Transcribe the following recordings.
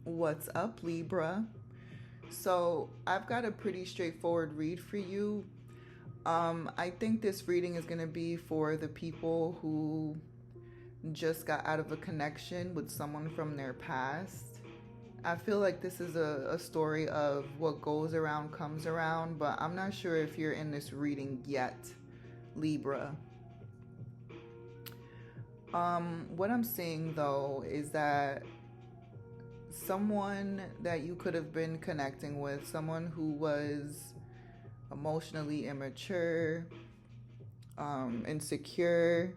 What's up, Libra? So, I've got a pretty straightforward read for you. I think this reading is going to be for the people who just got out of a connection with someone from their past. I feel like this is a story of what goes around comes around, but I'm not sure if you're in this reading yet, Libra. What I'm seeing though is that someone that you could have been connecting with, someone who was emotionally immature, insecure,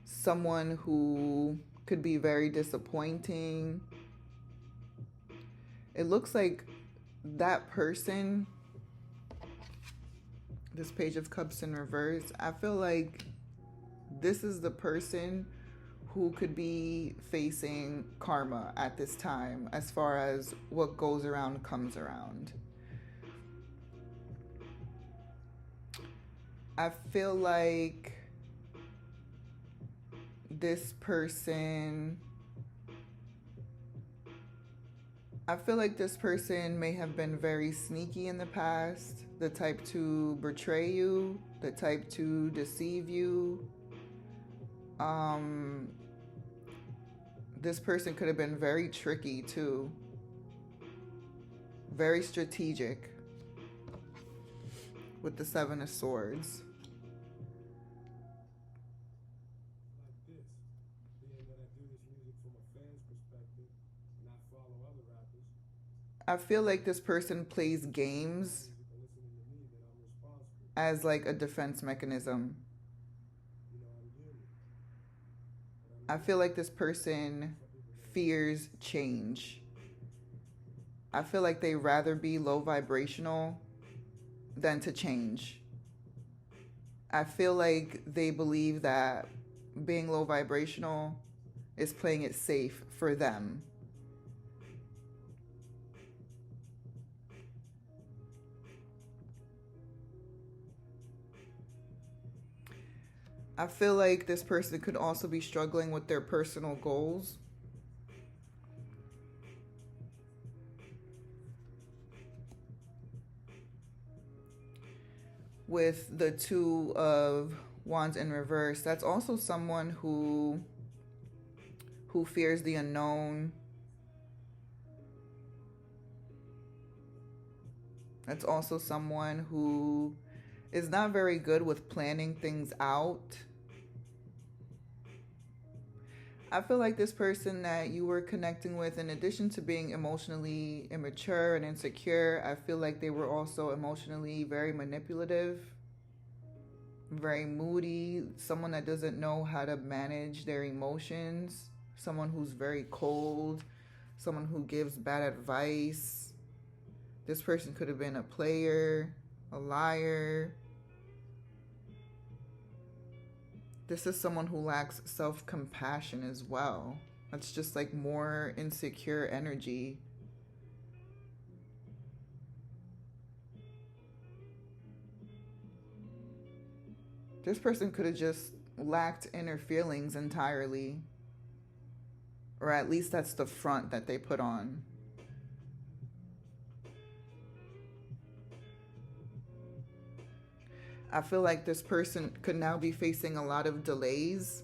someone who could be very disappointing. It looks like that person, this Page of Cups in reverse, I feel like this is the person who could be facing karma at this time as far as what goes around comes around. I feel like this person may have been very sneaky in the past, the type to betray you, the type to deceive you. This person could have been very tricky too, very strategic with the Seven of Swords. I feel like this person plays games as like a defense mechanism. I feel like this person fears change. I feel like they rather be low vibrational than to change. I feel like they believe that being low vibrational is playing it safe for them. I feel like this person could also be struggling with their personal goals. With the Two of Wands in reverse, that's also someone who fears the unknown. That's also someone who is not very good with planning things out. I feel like this person that you were connecting with, in addition to being emotionally immature and insecure, I feel like they were also emotionally very manipulative, very moody, someone that doesn't know how to manage their emotions, someone who's very cold, someone who gives bad advice. This person could have been a player, a liar. This is someone who lacks self-compassion as well. That's just like more insecure energy. This person could have just lacked inner feelings entirely. Or at least that's the front that they put on. I feel like this person could now be facing a lot of delays.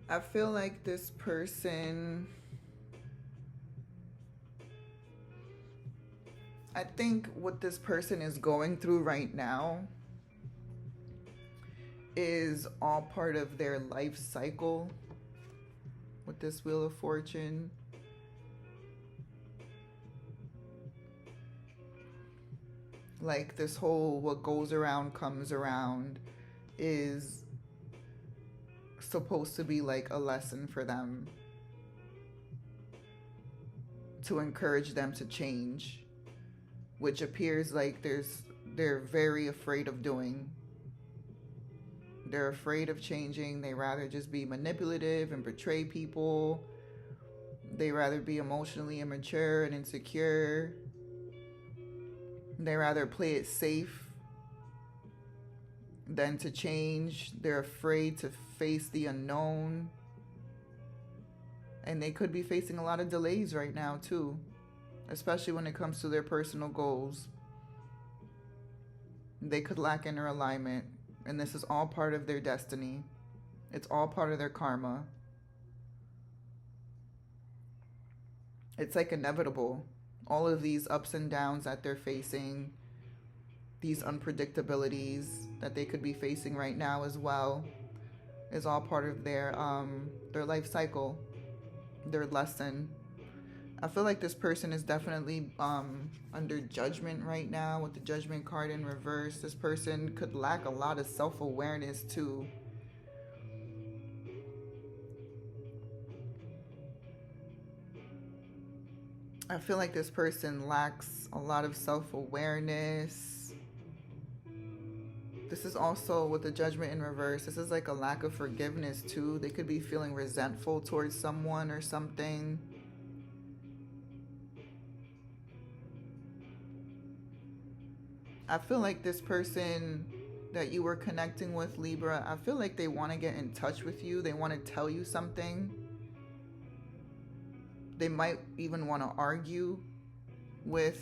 I feel like this person, I think what this person is going through right now is all part of their life cycle with this Wheel of Fortune. Like this whole what goes around comes around is supposed to be like a lesson for them to encourage them to change, which appears like they're very afraid of doing. They're afraid of changing. They rather just be manipulative and betray people. They rather be emotionally immature and insecure. They rather play it safe than to change. They're afraid to face the unknown. And they could be facing a lot of delays right now too, especially when it comes to their personal goals. They could lack inner alignment, and this is all part of their destiny. It's all part of their karma. It's like inevitable. All of these ups and downs that they're facing, these unpredictabilities that they could be facing right now as well, is all part of their life cycle, their lesson. I feel like this person is definitely under judgment right now with the Judgment card in reverse. This person could lack a lot of self-awareness too. I feel like this person lacks a lot of self-awareness. This is also with the Judgment in reverse. This is like a lack of forgiveness too. They could be feeling resentful towards someone or something. I feel like this person that you were connecting with, Libra, I feel like they want to get in touch with you. They want to tell you something. They might even want to argue with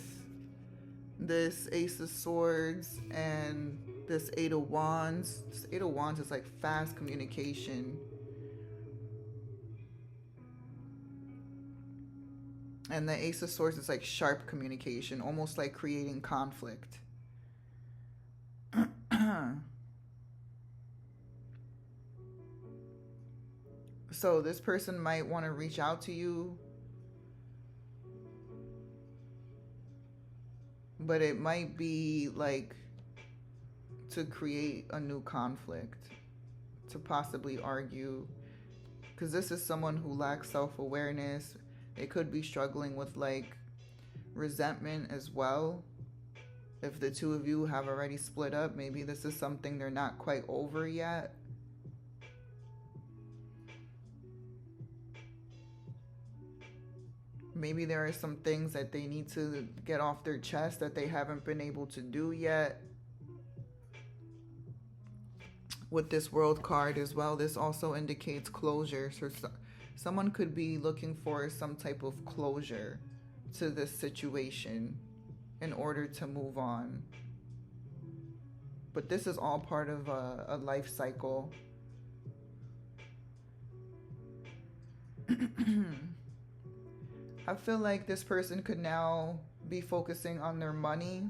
this Ace of Swords and this Eight of Wands. This Eight of Wands is like fast communication. And the Ace of Swords is like sharp communication, almost like creating conflict. So this person might want to reach out to you, but it might be like to create a new conflict, to possibly argue, because this is someone who lacks self-awareness. They could be struggling with like resentment as well. If the two of you have already split up, maybe this is something they're not quite over yet. Maybe there are some things that they need to get off their chest that they haven't been able to do yet. With this World card as well, this also indicates closure. So someone could be looking for some type of closure to this situation in order to move on. But this is all part of a life cycle. I feel like this person could now be focusing on their money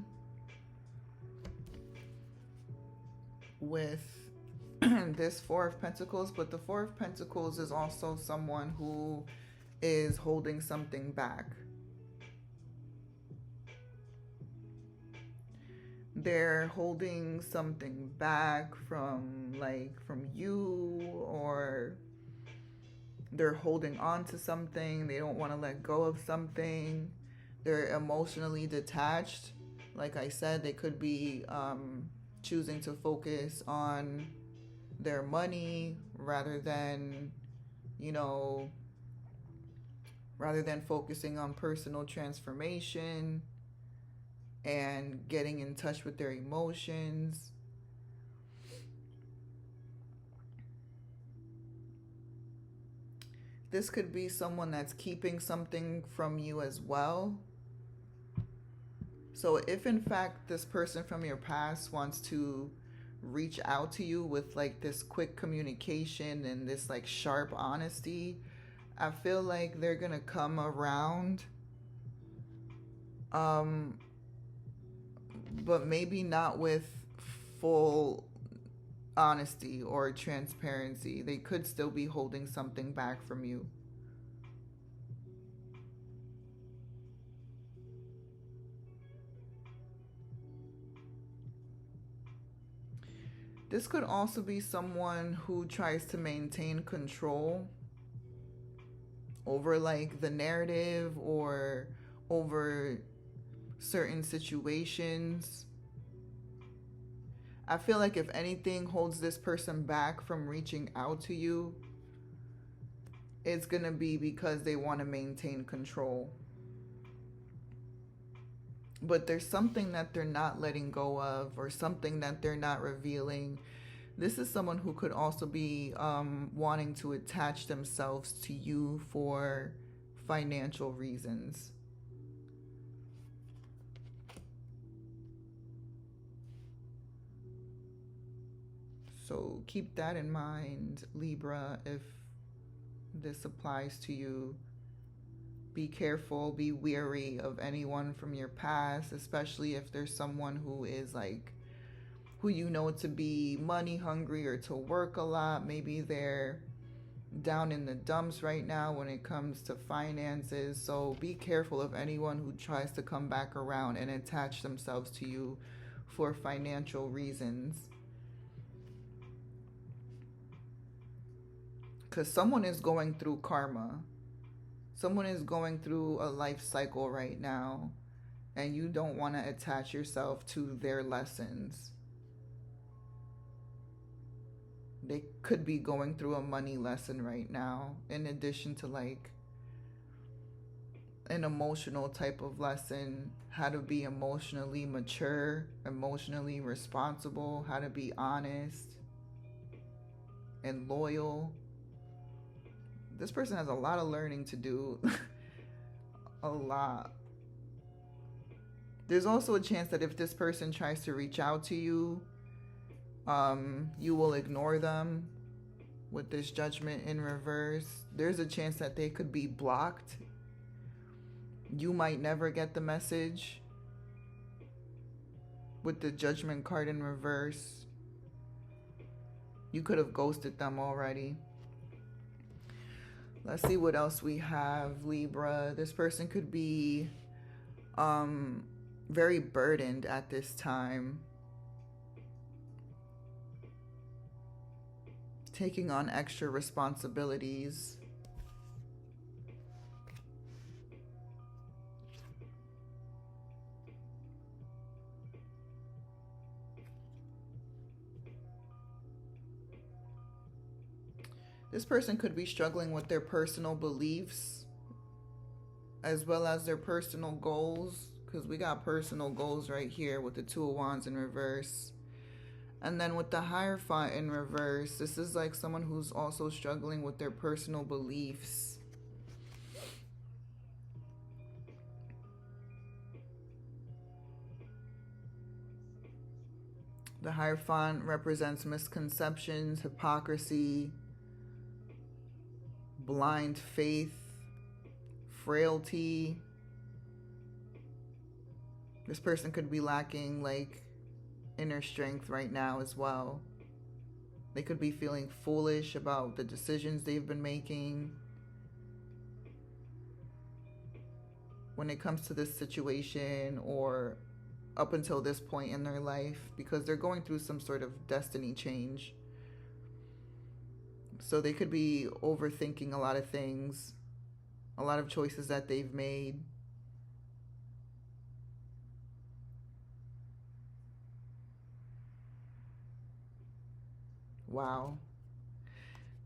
with this Four of Pentacles, but the Four of Pentacles is also someone who is holding something back. They're holding something back from you, or they're holding on to something. They don't want to let go of something. They're emotionally detached. Like I said, they could be choosing to focus on their money rather than focusing on personal transformation and getting in touch with their emotions. This could be someone that's keeping something from you as well. So if in fact this person from your past wants to reach out to you with like this quick communication and this like sharp honesty, I feel like they're gonna come around, but maybe not with full honesty or transparency. They could still be holding something back from you. This could also be someone who tries to maintain control over like the narrative or over certain situations. I feel like if anything holds this person back from reaching out to you, it's going to be because they want to maintain control. But there's something that they're not letting go of, or something that they're not revealing. This is someone who could also be wanting to attach themselves to you for financial reasons. So keep that in mind, Libra, if this applies to you. Be careful, be wary of anyone from your past, especially if there's someone who is like, who you know to be money hungry or to work a lot. Maybe they're down in the dumps right now when it comes to finances. So be careful of anyone who tries to come back around and attach themselves to you for financial reasons. Because someone is going through karma. Someone is going through a life cycle right now, and you don't want to attach yourself to their lessons. They could be going through a money lesson right now, in addition to like an emotional type of lesson, how to be emotionally mature, emotionally responsible, how to be honest and loyal. This person has a lot of learning to do. A lot. There's also a chance that if this person tries to reach out to you, you will ignore them with this Judgment in reverse. There's a chance that they could be blocked. You might never get the message with the Judgment card in reverse. You could have ghosted them already. Let's see what else we have, Libra. This person could be very burdened at this time. Taking on extra responsibilities. This person could be struggling with their personal beliefs as well as their personal goals, because we got personal goals right here with the Two of Wands in reverse. And then with the Hierophant in reverse, this is like someone who's also struggling with their personal beliefs. The Hierophant represents misconceptions, hypocrisy, blind faith, frailty. This person could be lacking like inner strength right now as well. They could be feeling foolish about the decisions they've been making when it comes to this situation, or up until this point in their life, because they're going through some sort of destiny change. So they could be overthinking a lot of things, a lot of choices that they've made. Wow.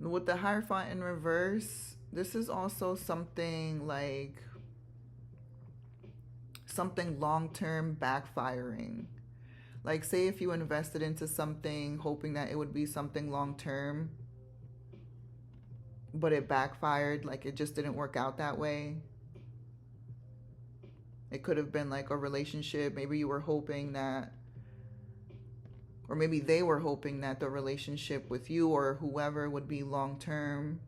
With the Hierophant in reverse, this is also something like something long-term backfiring. Like, say if you invested into something hoping that it would be something long-term, but it backfired, like it just didn't work out that way. It could have been like a relationship. Maybe you were hoping that, or maybe they were hoping that the relationship with you or whoever would be long-term,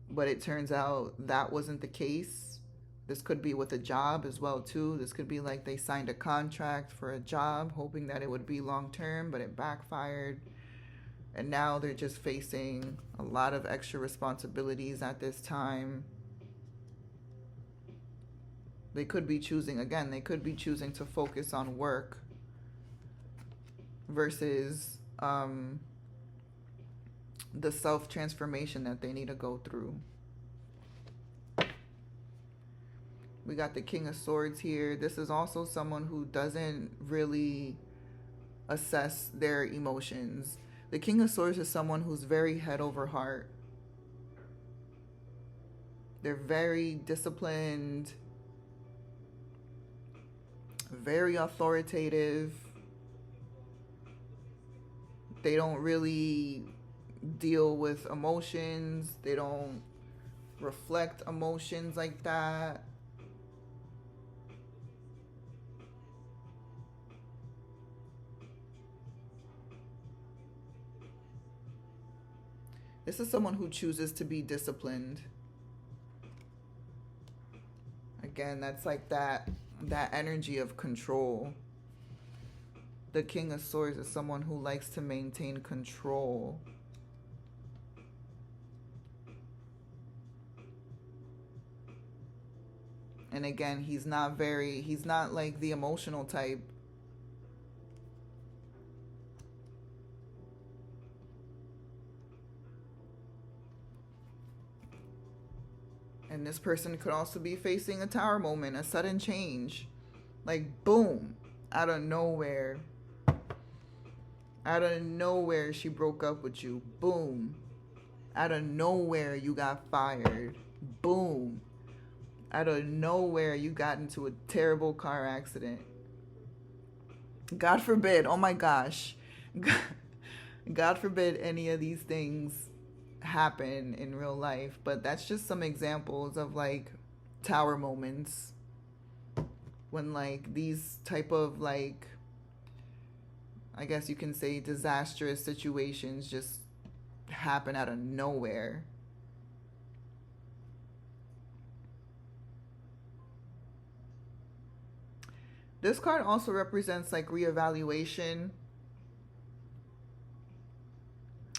but it turns out that wasn't the case. This could be with a job as well too. This could be like they signed a contract for a job hoping that it would be long-term, but it backfired. And now they're just facing a lot of extra responsibilities at this time. They could be choosing, again, they could be choosing to focus on work versus the self-transformation that they need to go through. We got the King of Swords here. This is also someone who doesn't really assess their emotions. The King of Swords is someone who's very head over heart. They're very disciplined, very authoritative. They don't really deal with emotions. They don't reflect emotions like that. This is someone who chooses to be disciplined. Again, that's like that energy of control. The King of Swords is someone who likes to maintain control. And again, he's not like the emotional type. And this person could also be facing a tower moment, a sudden change. Like, boom, out of nowhere. Out of nowhere, she broke up with you. Boom. Out of nowhere, you got fired. Boom. Out of nowhere, you got into a terrible car accident. God forbid, oh my gosh. God forbid any of these things happen in real life, but that's just some examples of like tower moments when like these type of like, I guess you can say, disastrous situations just happen out of nowhere. This card also represents like reevaluation,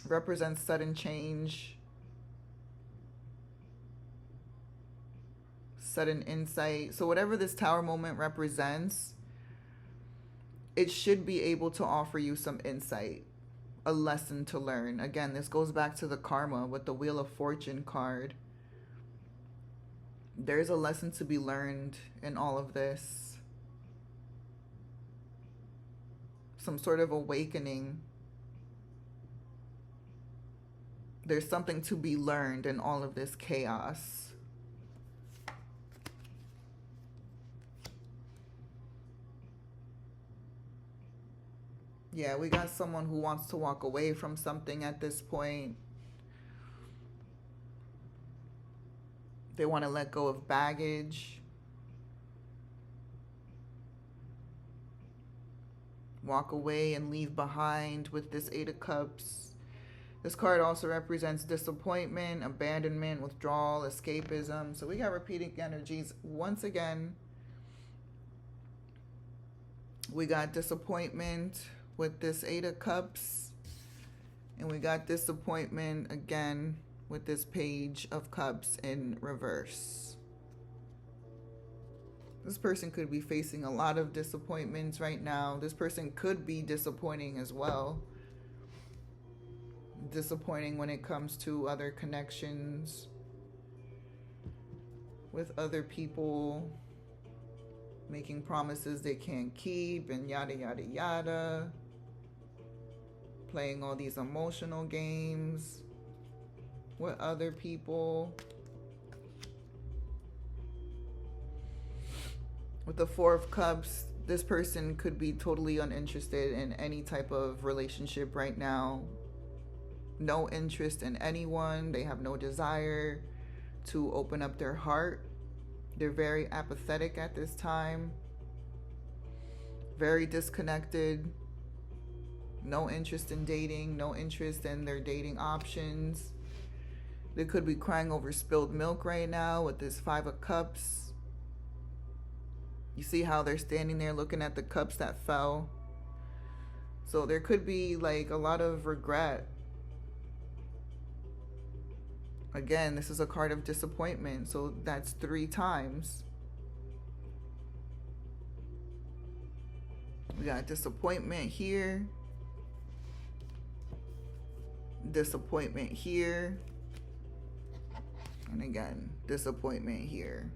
represents sudden change, sudden insight. So whatever this tower moment represents, it should be able to offer you some insight, a lesson to learn. Again, this goes back to the karma with the Wheel of Fortune card. There's a lesson to be learned in all of this. Some sort of awakening. There's something to be learned in all of this chaos. Yeah, we got someone who wants to walk away from something at this point. They want to let go of baggage. Walk away and leave behind with this Eight of Cups. This card also represents disappointment, abandonment, withdrawal, escapism. So we got repeating energies once again. We got disappointment with this Eight of Cups. And we got disappointment again with this Page of Cups in reverse. This person could be facing a lot of disappointments right now. This person could be disappointing as well. Disappointing when it comes to other connections with other people, making promises they can't keep, and yada, yada, yada. Playing all these emotional games with other people. With the Four of Cups, this person could be totally uninterested in any type of relationship right now. No interest in anyone. They have no desire to open up their heart. They're very apathetic at this time. Very disconnected. No interest in dating. No interest in their dating options. They could be crying over spilled milk right now with this Five of Cups. You see how they're standing there looking at the cups that fell. So there could be like a lot of regret. Again, this is a card of disappointment, so that's 3 times. We got disappointment here. Disappointment here. And again, disappointment here.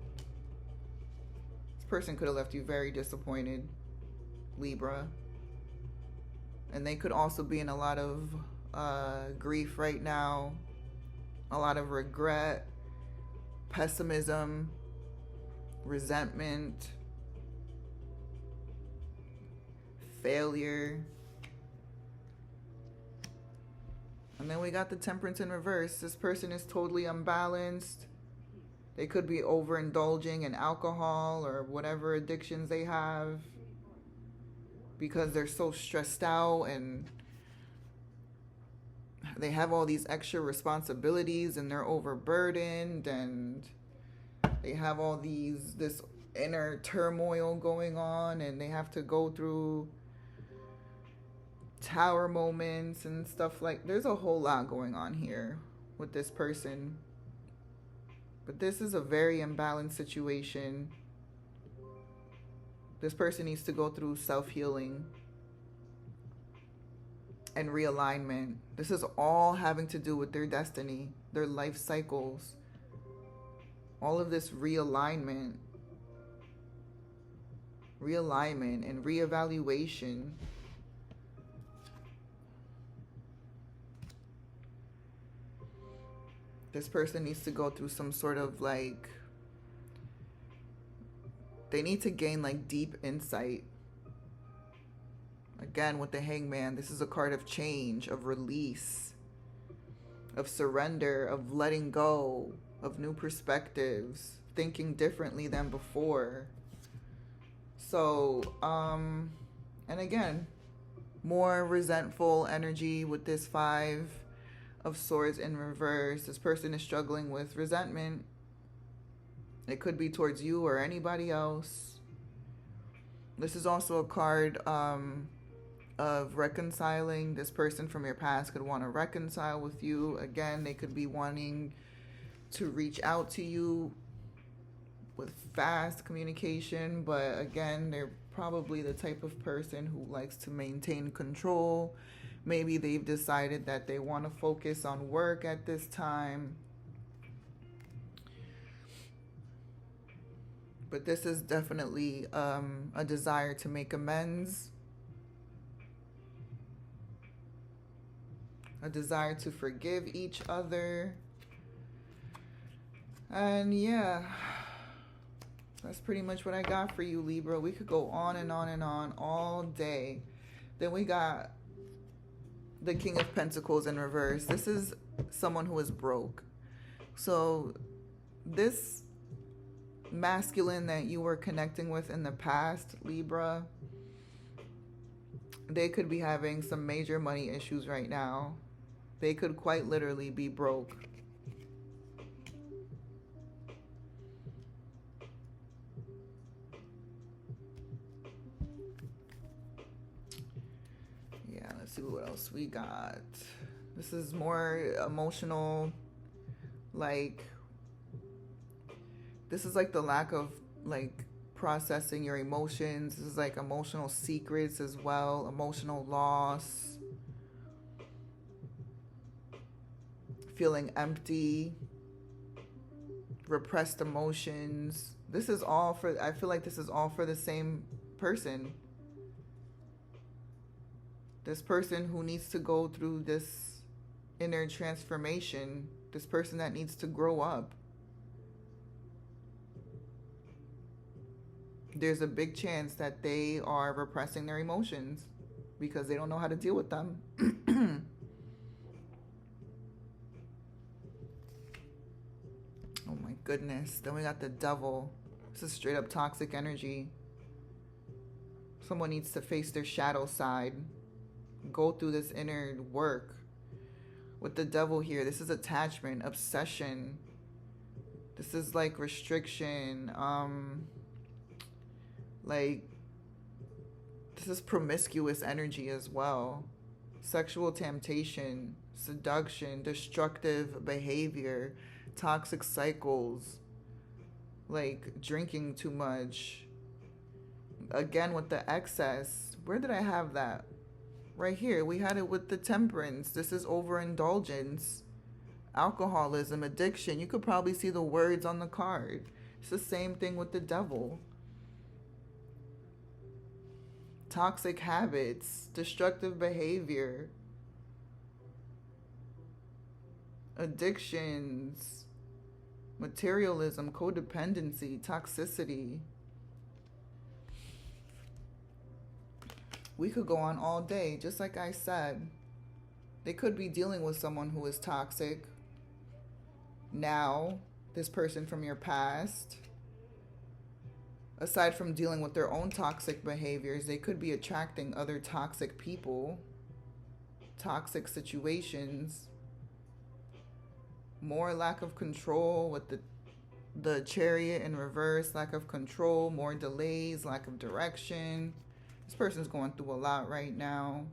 This person could have left you very disappointed, Libra. And they could also be in a lot of grief right now, a lot of regret, pessimism, resentment, failure. And then we got the Temperance in reverse. This person is totally unbalanced. They could be overindulging in alcohol or whatever addictions they have because they're so stressed out and they have all these extra responsibilities and they're overburdened and they have all this inner turmoil going on and they have to go through tower moments and stuff. Like, there's a whole lot going on here with this person. But this is a very imbalanced situation. This person needs to go through self-healing and realignment. This is all having to do with their destiny, their life cycles. All of this realignment and reevaluation. This person needs to go through some sort of like, they need to gain like deep insight. Again, with the Hangman, this is a card of change, of release, of surrender, of letting go, of new perspectives, thinking differently than before. So, and again, more resentful energy with this Five of Swords in reverse. This person is struggling with resentment. It could be towards you or anybody else. This is also a card of reconciling. This person from your past could want to reconcile with you. Again, they could be wanting to reach out to you with fast communication, but again, they're probably the type of person who likes to maintain control. Maybe they've decided that they want to focus on work at this time. But this is definitely a desire to make amends. A desire to forgive each other. And yeah, that's pretty much what I got for you, Libra. We could go on and on and on all day. Then we got the King of Pentacles in reverse. This is someone who is broke. So this masculine that you were connecting with in the past, Libra, they could be having some major money issues right now. They could quite literally be broke. Yeah, let's see what else we got. This is more emotional, like, this is like the lack of like processing your emotions. This is like emotional secrets as well, emotional loss, feeling empty, repressed emotions. This is all for, I feel like this is all for the same person. This person who needs to go through this inner transformation, this person that needs to grow up. There's a big chance that they are repressing their emotions because they don't know how to deal with them. Oh my goodness. Then we got the Devil. This is straight up toxic energy. Someone needs to face their shadow side. Go through this inner work. With the Devil here, this is attachment, obsession. This is like restriction. Like, this is promiscuous energy as well. Sexual temptation, seduction, destructive behavior, toxic cycles, like drinking too much. Again, with the excess. Where did I have that? Right here. We had it with the Temperance. This is overindulgence, alcoholism, addiction. You could probably see the words on the card. It's the same thing with the Devil. toxic habits, destructive behavior, addictions, materialism, codependency, toxicity. We could go on all day. Just like I said, they could be dealing with someone who is toxic now, this person from your past. Aside from dealing with their own toxic behaviors, they could be attracting other toxic people, toxic situations. More lack of control with the Chariot in reverse, lack of control, more delays, lack of direction. This person's going through a lot right now,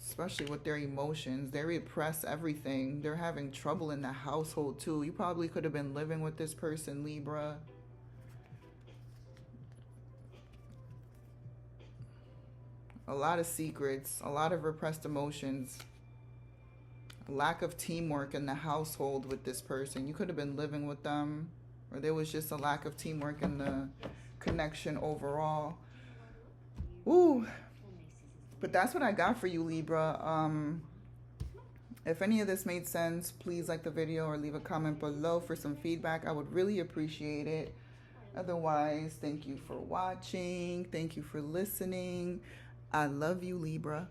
especially with their emotions. They repress everything. They're having trouble in the household too. You probably could have been living with this person, Libra. A lot of secrets, a lot of repressed emotions, lack of teamwork in the household with this person. You could have been living with them, or there was just a lack of teamwork in the connection overall. Ooh. But that's what I got for you, Libra. If any of this made sense, please like the video or leave a comment below for some feedback. I would really appreciate it. Otherwise, thank you for watching. Thank you for listening. I love you, Libra.